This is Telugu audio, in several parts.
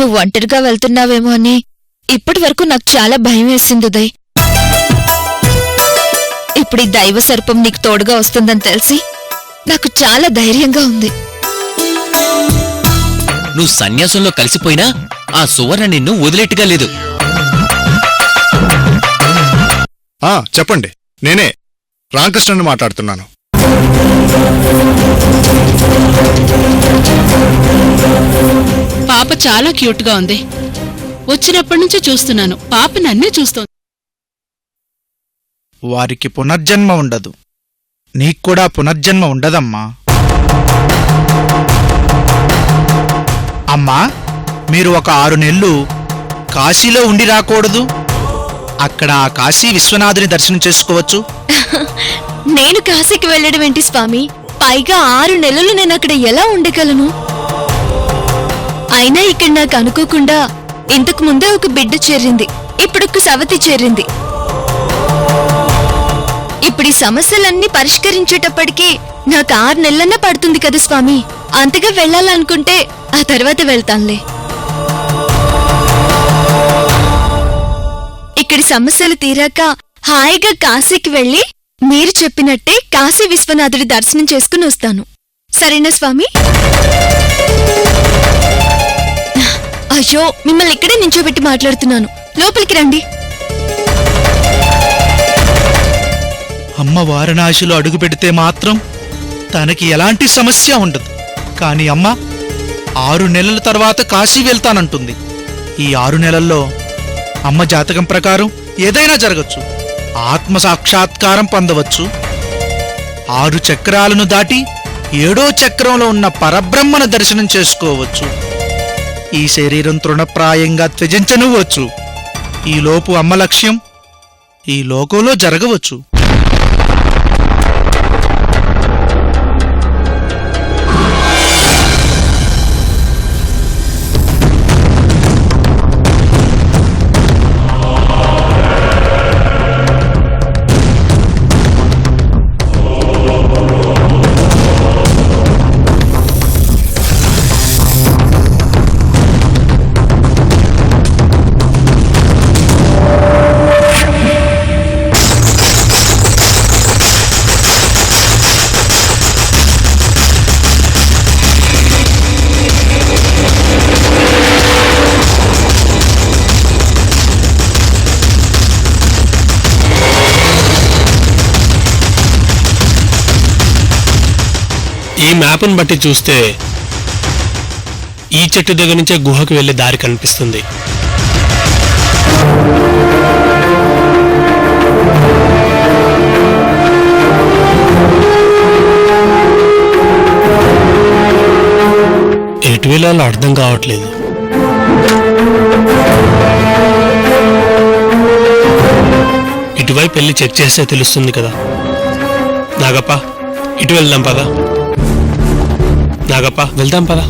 నువ్వు ఒంటరిగా వెళ్తున్నావేమో అని ఇప్పటి వరకు నాకు చాలా భయం వేసింది ఉదయ్. ఇప్పుడు ఈ దైవ సర్పం నీకు తోడుగా వస్తుందని తెలిసి నాకు చాలా ధైర్యంగా ఉంది. నువ్వు సన్యాసంలో కలిసిపోయినా ఆ సువర్ణ నిన్ను వదిలేట్టుగా లేదు. చెప్పండి, నేనే రామకృష్ణని మాట్లాడుతున్నాను. పాప చాలా క్యూట్గా ఉంది. వచ్చినప్పటి నుంచి చూస్తున్నాను, పాప నన్నే చూస్తోంది. వారికి పునర్జన్మ ఉండదు, నీక్కూడా పునర్జన్మ ఉండదమ్మా. అమ్మా, మీరు ఒక 6 నెలలు కాశీలో ఉండి రాకూడదు? అక్కడ ఆ కాశీ విశ్వనాథుని దర్శనం చేసుకోవచ్చు. నేను కాశీకి వెళ్ళడం ఏంటి స్వామి? పైగా 6 నెలలు నేను అక్కడ ఎలా ఉండగలను? అయినా ఇక్కడ నాకు అనుకోకుండా ఇంతకు ముందే ఒక బిడ్డ చేరింది, ఇప్పుడొక సవతి చేరింది. ఇప్పుడు ఈ సమస్యలన్నీ పరిష్కరించేటప్పటికీ నాకు 6 నెలలన్నా పడుతుంది కదా స్వామి. అంతగా వెళ్ళాలనుకుంటే ఆ తర్వాత వెళ్తానులే. ఇక్కడి సమస్యలు తీరాక హాయిగా కాశీకి వెళ్ళి మీరు చెప్పినట్టే కాశీ విశ్వనాథుడి దర్శనం చేసుకుని వస్తాను. సరేనా స్వామి? అయ్యో, మిమ్మల్ని ఇక్కడే నించోబెట్టి మాట్లాడుతున్నాను, లోపలికి రండి. అమ్మ వారణాసిలో అడుగు పెడితే మాత్రం తనకి ఎలాంటి సమస్య ఉండదు. కాని అమ్మ 6 నెలల తర్వాత కాశీ వెళ్తానంటుంది. ఈ 6 నెలల్లో అమ్మ జాతకం ప్రకారం ఏదైనా జరగచ్చు. ఆత్మ సాక్షాత్కారం పొందవచ్చు. 6 చక్రాలను దాటి 7వ చక్రంలో ఉన్న పరబ్రహ్మను దర్శనం చేసుకోవచ్చు. ఈ శరీరం తృణప్రాయంగా త్యజించనువచ్చు. ఈలోపు అమ్మ లక్ష్యం ఈ లోకంలో జరగవచ్చు. ఈ మ్యాప్ను బట్టి చూస్తే ఈ చెట్టు దగ్గర నుంచే గుహకు వెళ్లే దారి కనిపిస్తుంది. ఎటు వెళ్ళాలో అర్థం కావట్లేదు. ఇటువైపు వెళ్ళి చెక్ చేస్తే తెలుస్తుంది కదా. నాగప్ప, ఇటు వెళ్దాం పదా. నాగప్ప, వెళ్దాం పదా.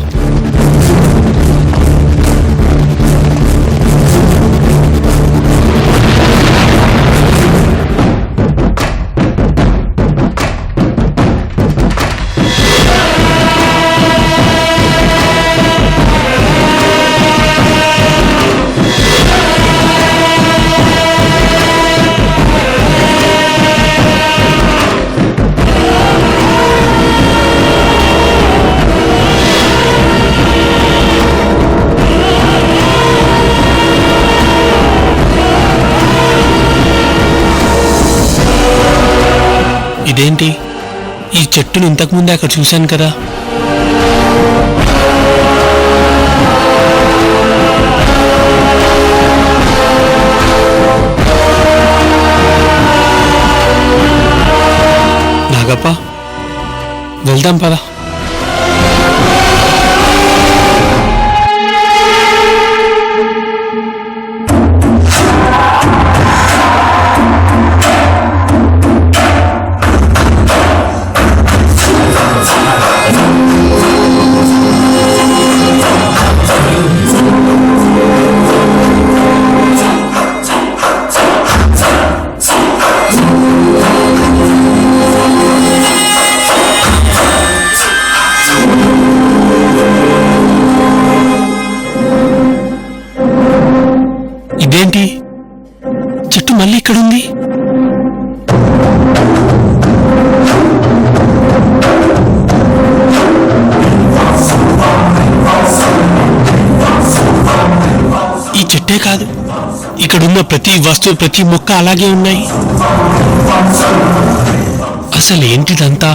ఇదేంటి, ఈ చెట్టును ఇంతకుముందే అక్కడ చూశాను కదా. నాగప్ప, వెళ్దాం పదా. ఇదేంటి చెట్టు మళ్ళీ ఇక్కడుంది? ఈ చెట్టే కాదు, ఇక్కడున్న ప్రతి వస్తువు, ప్రతి మొక్క అలాగే ఉన్నాయి. అసలు ఏంటిదంతా?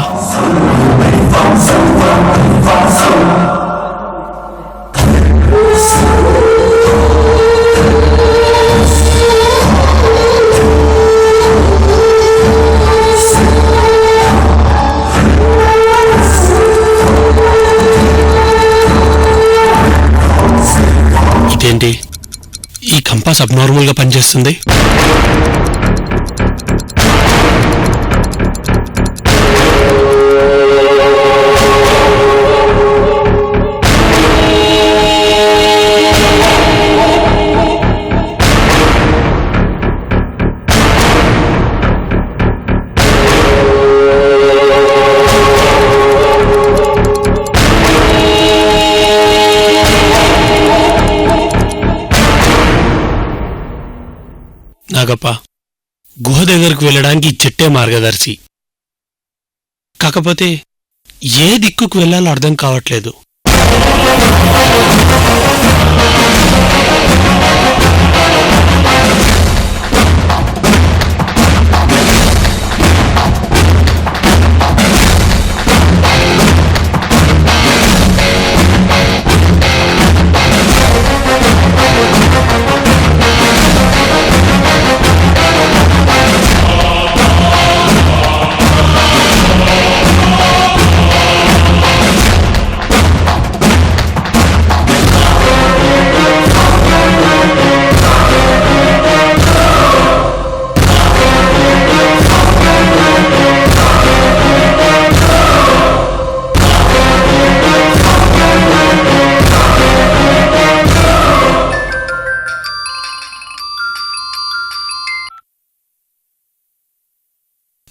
ఇదేంటి, ఈ కంపాస్ అబ్నార్మల్ గా పనిచేస్తుంది. నాగప్ప, గుహ దగ్గరకు వెళ్ళడానికి ఈ చెట్టే మార్గదర్శి. కాకపోతే ఏ దిక్కుకు వెళ్ళాలో అర్థం కావట్లేదు.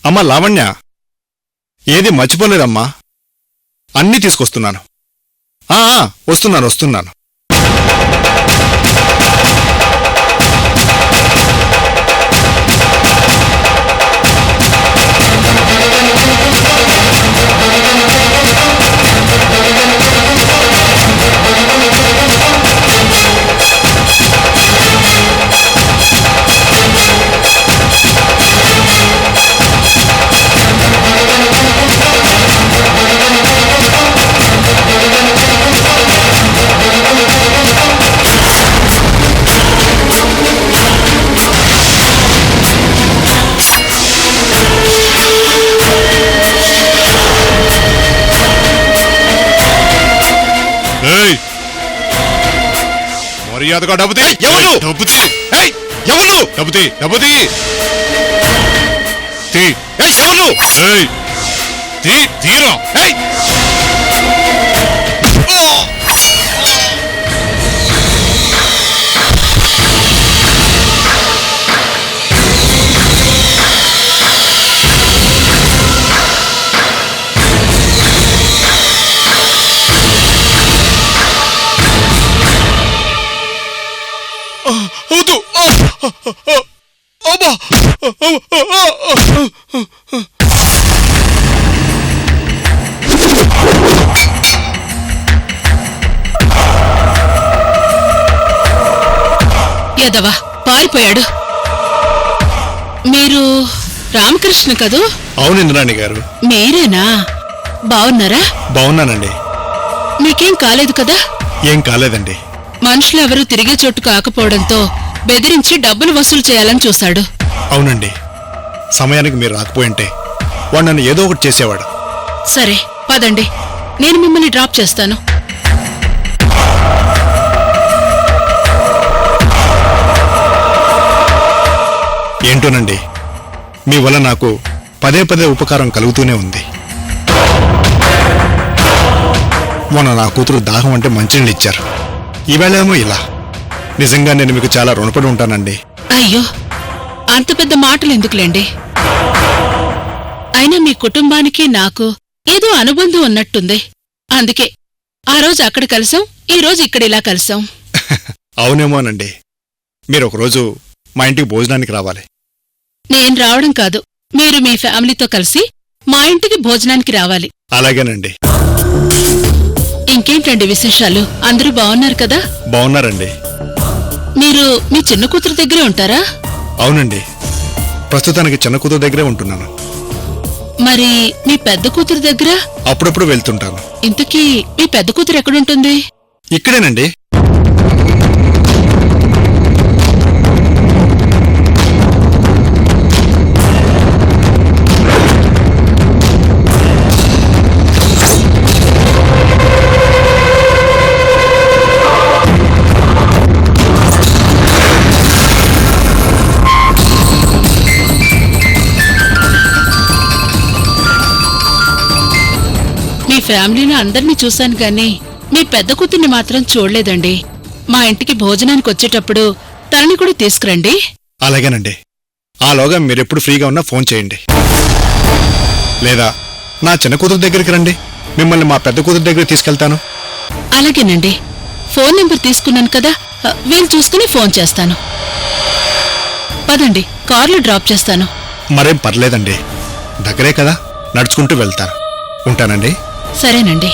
అమ్మా లావణ్య, ఏది మర్చిపోలేదమ్మా, అన్నీ తీసుకొస్తున్నాను. వస్తున్నాను. మర్యాదగా డబ్బుతి. ఎవరు డబ్బుతి? ఎవరు డబ్బుతి? డబ్బుతి తీరా. వద్దు. అబ్బా, యదవా పారిపోయాడు. మీరు రామకృష్ణ కదూ? అవును ఇంద్రాణి గారు. మీరేనా? బావున్నారా? బాగున్నానండి. మీకేం కాలేదు కదా? ఏం కాలేదండి. మనుషులెవరూ తిరిగే చోటు కాకపోవడంతో బెదిరించి డబ్బులు వసూలు చేయాలని చూశాడు. అవునండి, సమయానికి మీరు రాకపోయింటే వాడు నన్ను ఏదో ఒకటి చేసేవాడు. సరే పదండి, నేను మిమ్మల్ని డ్రాప్ చేస్తాను. ఏంటోనండి, మీ వల్ల నాకు పదే పదే ఉపకారం కలుగుతూనే ఉంది. మొన్న నా కూతురు దాహం అంటే మంచినీళ్ళు ఇచ్చారు, ఈవేళేమో ఇలా. నిజంగా నేను మీకు చాలా రుణపడి ఉంటానండి. అయ్యో, అంత పెద్ద మాటలు ఎందుకులేండి. అయినా మీ కుటుంబానికి నాకు ఏదో అనుబంధం ఉన్నట్టుంది. అందుకే ఆ రోజు అక్కడ కలిసాం, ఈ రోజు ఇక్కడ ఇలా కలిసాం. అవునేమోనండి. మీరు ఒకరోజు మా ఇంటికి భోజనానికి రావాలి. నేను రావడం కాదు, మీరు మీ ఫ్యామిలీతో కలిసి మా ఇంటికి భోజనానికి రావాలి. అలాగేనండి. ఇంకేంటండి విశేషాలు? అందరూ బాగున్నారు కదా? బాగున్నారండి. మీరు మీ చిన్న కూతురు దగ్గరే ఉంటారా? అవునండి, ప్రస్తుతానికి చిన్న కూతురు దగ్గరే ఉంటున్నాను. మరి మీ పెద్ద కూతురు దగ్గర? అప్పుడప్పుడు వెళ్తుంటాను. ఇంతకీ మీ పెద్ద కూతురు ఎక్కడుంటుంది? ఇక్కడేనండి. మీ ఫ్యామిలీలో అందరినీ చూశాను గాని మీ పెద్ద కూతుర్ని మాత్రం చూడలేదండి. మా ఇంటికి భోజనానికి వచ్చేటప్పుడు తనని కూడా తీసుకురండి. అలాగేనండి. ఆలోగా మీరెప్పుడు ఫ్రీగా ఉన్నా ఫోన్ చేయండి. లేదా నా చిన్న కూతురు దగ్గరికి రండి, మిమ్మల్ని మా పెద్ద కూతురు దగ్గరికి తీసుకెళ్తాను. అలాగేనండి. ఫోన్ నెంబర్ తీసుకున్నాను కదా, వీలు చూసుకుని ఫోన్ చేస్తాను. పదండి, కార్లో డ్రాప్ చేస్తాను. మరేం పర్లేదండి, దగ్గరే కదా, నడుచుకుంటూ వెళ్తాను. ఉంటానండి. సరేనండి.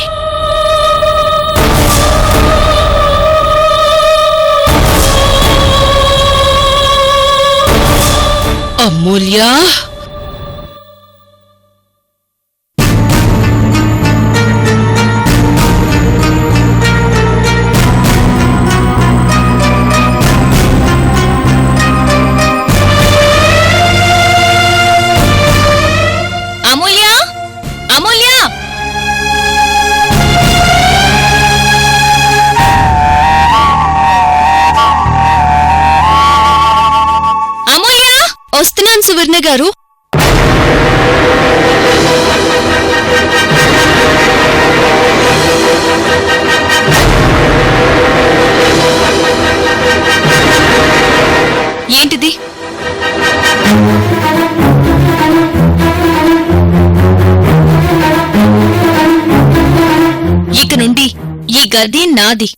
అమూల్య, అమూల్య, అమూల్య, అమూల్య, వస్తున్నాను సువర్ణ గారు. ఏంటిది? ఇక నుండి ఈ గది నాది.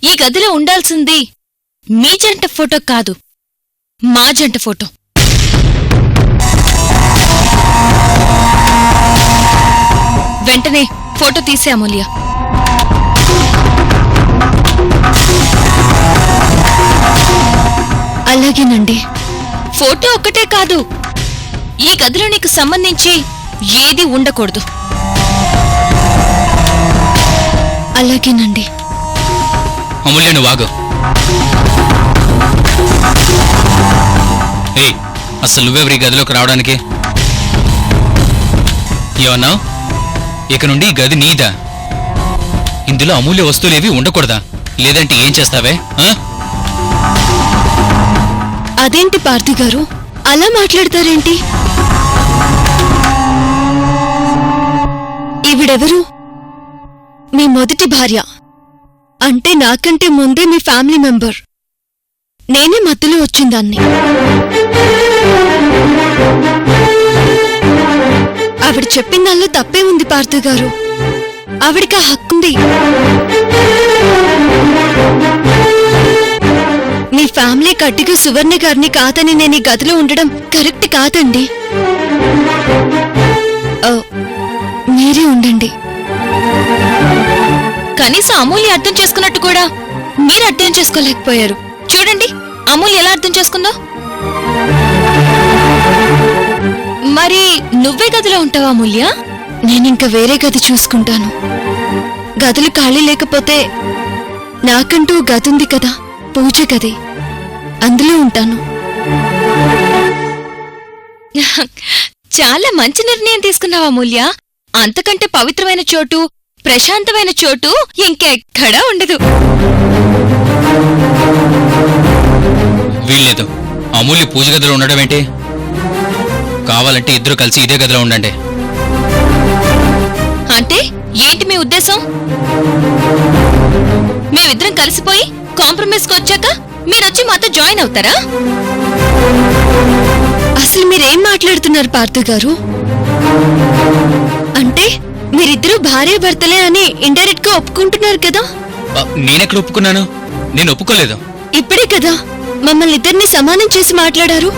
ఈ గదిలో ఉండాల్సింది మీ జంట ఫోటో కాదు, మా జంట ఫోటో. వెంటనే ఫోటో తీసే అమూల్య. అలాగేనండి. ఫోటో ఒక్కటే కాదు, ఈ గదిలో నీకు సంబంధించి ఏది ఉండకూడదు. అలాగేనండి. అమూల్య నువ్వు ఆగు. ఏయ్, అసలు నువ్వెవరి గదిలోకి రావడానికి? ఏమన్నావు? ఇక నుండి ఈ గది నీదా? ఇందులో అమూల్య వస్తువులేవి ఉండకూడదా? లేదంటే ఏం చేస్తావే? అదేంటి పార్థి గారు, అలా మాట్లాడతారేంటి? ఈవిడెవరు? మీ మొదటి భార్య. అంటే నాకంటే ముందే మీ ఫ్యామిలీ మెంబర్. నేనే మధ్యలో వచ్చిందాన్ని. ఆవిడ చెప్పిన దానిలో తప్పే ఉంది పార్థి గారు. ఆవిడికి ఆ హక్కుంది. మీ ఫ్యామిలీ కట్టిగా సువర్ణ గారిని కాదని నేను ఈ గదిలో ఉండడం కరెక్ట్ కాదండి. మీరే ఉండండి. కనీసం అమూల్య అర్థం చేసుకున్నట్టు కూడా మీరు అర్థం చేసుకోలేకపోయారు. చూడండి అమూల్య ఎలా అర్థం చేసుకుందో. మరి నువ్వే గదిలో ఉంటావా అమూల్య? నేనింక వేరే గది చూసుకుంటాను. గదులు ఖాళీ లేకపోతే నాకంటూ గది ఉంది కదా, పూజ గది, అందులో ఉంటాను. చాలా మంచి నిర్ణయం తీసుకున్నావా అమూల్య. అంతకంటే పవిత్రమైన చోటు, ప్రశాంతమైన చోటు ఇంకెక్కడా ఉండదు. వీల్లేదు. అమూల్య పూజ గదిలో ఉండడం ఏంటి? కావాలంటే ఇద్దరు కలిసి ఇదే గదిలో ఉండండి. అంటే ఏంటి మీ ఉద్దేశం? మేమిద్దరం కలిసిపోయి కాంప్రమైజ్కి వచ్చాక మీరొచ్చి మాతో జాయిన్ అవుతారా? అసలు మీరేం మాట్లాడుతున్నారు పార్థు గారు? అంటే మీరిద్దరూ భార్యాభర్తలే అని ఇండైరెక్ట్ గా ఒప్పుకుంటున్నారు కదా? నేనెక్కడ ఒప్పుకున్నాను? నేను ఒప్పుకోలేదు. ఇప్పుడే కదా మమ్మల్ని ఇద్దరిని సమానం చేసి మాట్లాడారు?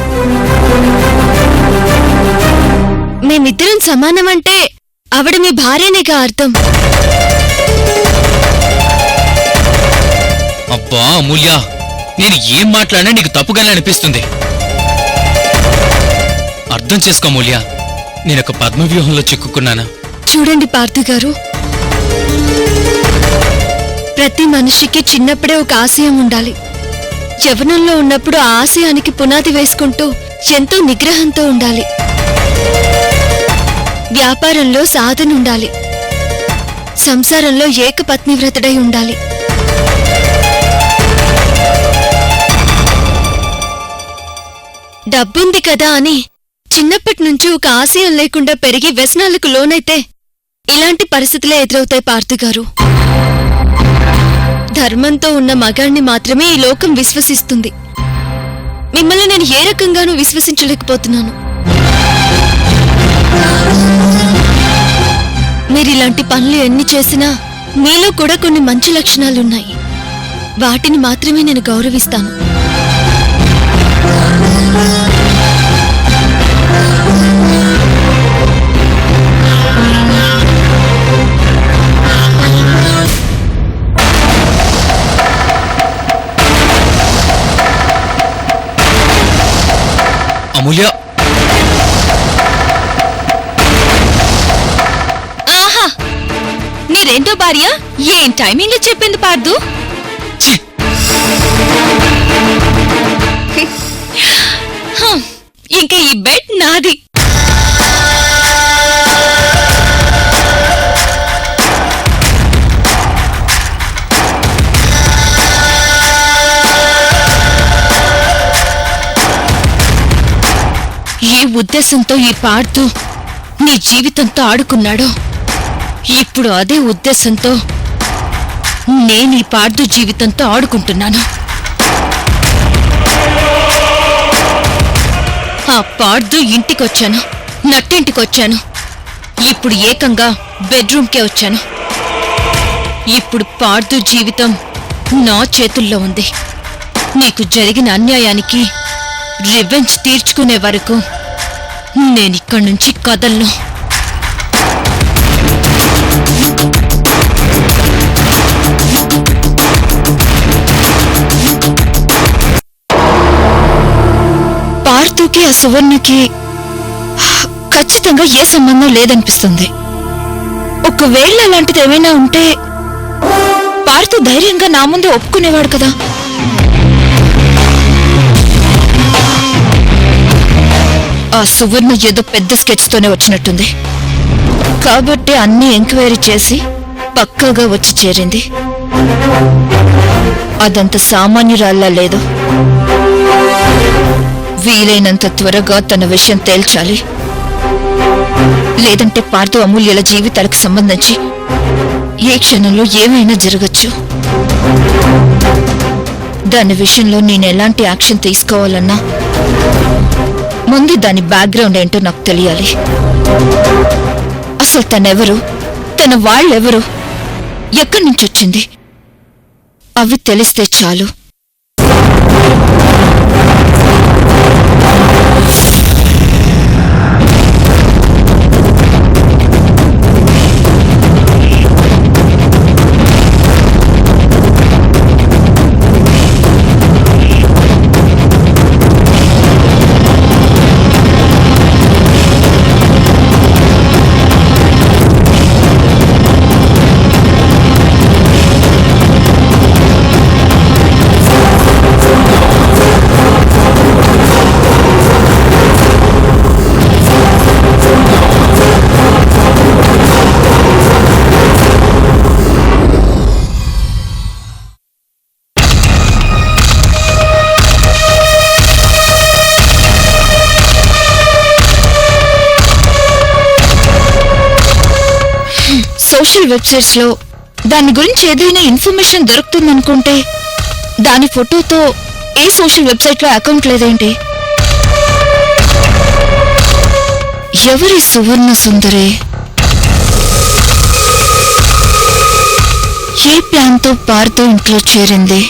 మేమిద్దరం సమానం అంటే ఆవిడ మీ భార్యనేగా అర్థం. అబ్బా అమూల్య, నేను ఏం మాట్లాడినా నీకు తప్పుగానే అనిపిస్తుంది. అర్థం చేసుకో అమూల్య, నేనొక పద్మవ్యూహంలో చిక్కుకున్నానా? చూడండి పార్థు గారు, ప్రతి మనిషికి చిన్నప్పుడే ఒక ఆశయం ఉండాలి. యవ్వనంలో ఉన్నప్పుడు ఆ ఆశయానికి పునాది వేసుకుంటూ ఎంతో నిగ్రహంతో ఉండాలి. వ్యాపారంలో సాధన ఉండాలి. సంసారంలో ఏకపత్నివ్రతుడై ఉండాలి. డబ్బుంది కదా అని చిన్నప్పటి నుంచి ఒక ఆశయం లేకుండా పెరిగి వ్యసనాలకు లోనైతే ఇలాంటి పరిస్థితులే ఎదురవుతాయి పార్థు గారు. ధర్మంతో ఉన్న మగాణ్ణి మాత్రమే ఈ లోకం విశ్వసిస్తుంది. మిమ్మల్ని నేను ఏ రకంగానూ విశ్వసించలేకపోతున్నాను. మీరిలాంటి పనులు ఎన్ని చేసినా మీలో కూడా కొన్ని మంచి లక్షణాలున్నాయి. వాటిని మాత్రమే నేను గౌరవిస్తాను. అమూల్య, ఆహా, నీ రెండో భార్య ఏం టైమింగ్ లో చెప్పింది పార్దు. ఛీ! ఇంకా ఈ బెడ్ నాది. ఏ ఉద్దేశంతో ఈ పార్థు నీ జీవితంతో ఆడుకున్నాడో, ఇప్పుడు అదే ఉద్దేశంతో నేను ఈ పార్థు జీవితంతో ఆడుకుంటున్నాను. ఆ పార్థు ఇంటికొచ్చాను, నట్టింటికొచ్చాను. ఇప్పుడు ఏకంగా బెడ్రూమ్కే వచ్చాను. ఇప్పుడు పార్థు జీవితం నా చేతుల్లో ఉంది. నీకు జరిగిన అన్యాయానికి రివెంజ్ తీర్చుకునే వరకు నేనిక్కడి నుంచి కదలను. పార్థుకి ఆ సువర్ణకి ఖచ్చితంగా ఏ సంబంధం లేదనిపిస్తుంది. ఒకవేళ అలాంటిది ఏమైనా ఉంటే పార్థు ధైర్యంగా నా ముందే ఒప్పుకునేవాడు కదా. ఆ సువర్ణ ఏదో పెద్ద స్కెచ్ తోనే వచ్చినట్టుంది. కాబట్టి అన్ని ఎంక్వైరీ చేసి పక్కాగా వచ్చి చేరింది. అదంత సామాన్యురాల్లా లేదు. వీలైనంత త్వరగా తన విషయం తేల్చాలి. లేదంటే పార్థు అమూల్యల జీవితాలకు సంబంధించి ఏ క్షణంలో ఏమైనా జరగచ్చు. దాని విషయంలో నేను ఎలాంటి యాక్షన్ తీసుకోవాలన్నా ముందు దాని బ్యాక్గ్రౌండ్ ఏంటో నాకు తెలియాలి. అసలు తనెవరు, తన వాళ్ళెవరు, ఎక్కడి నుంచి వచ్చింది, అవి తెలిస్తే చాలు. సోషల్ వెబ్సైట్స్ లో దాని గురించి ఏదైనా ఇన్ఫర్మేషన్ దొరుకుతుందనుకుంటే దాని ఫోటోతో ఏ సోషల్ వెబ్సైట్ లో అకౌంట్ లేదేంటి? ఎవరి సువర్ణ సుందరి? ఏ ప్లాన్ తో పార్థు ఇంట్లో చేరింది?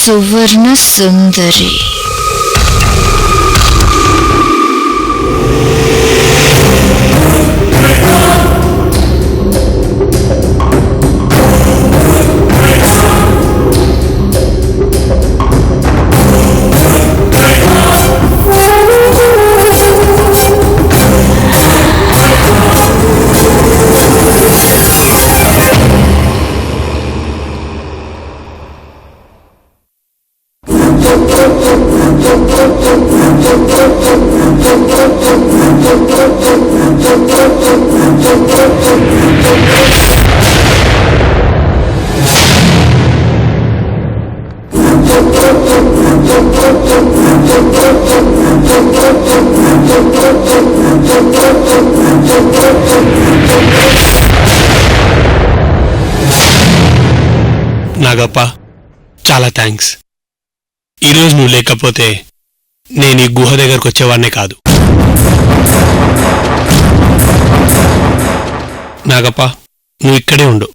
సువర్ణ సుందరి. నాగప్ప, చాలా థ్యాంక్స్. ఈరోజు నువ్వు లేకపోతే నేను ఈ గుహ దగ్గరకు వచ్చేవాడినే కాదు. నాగప్ప, నువ్వు ఇక్కడే ఉండు.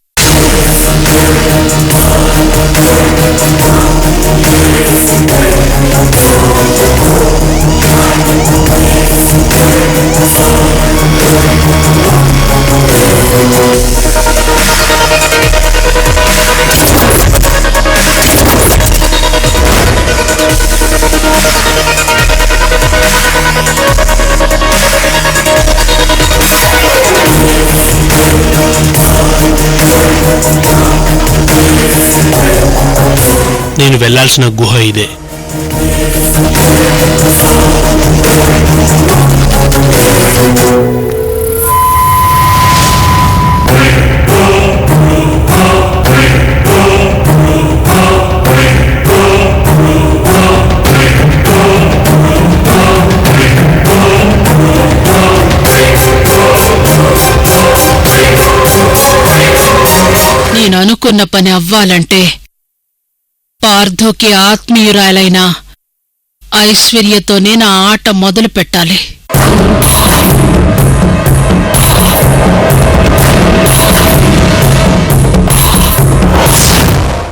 నేను వెళ్లాల్సిన గుహ ఇదే. నేను అనుకున్న పని అవ్వాలంటే పార్థోకి ఆత్మీయురాలైన ఐశ్వర్యతోనే నా ఆట మొదలు పెట్టాలి.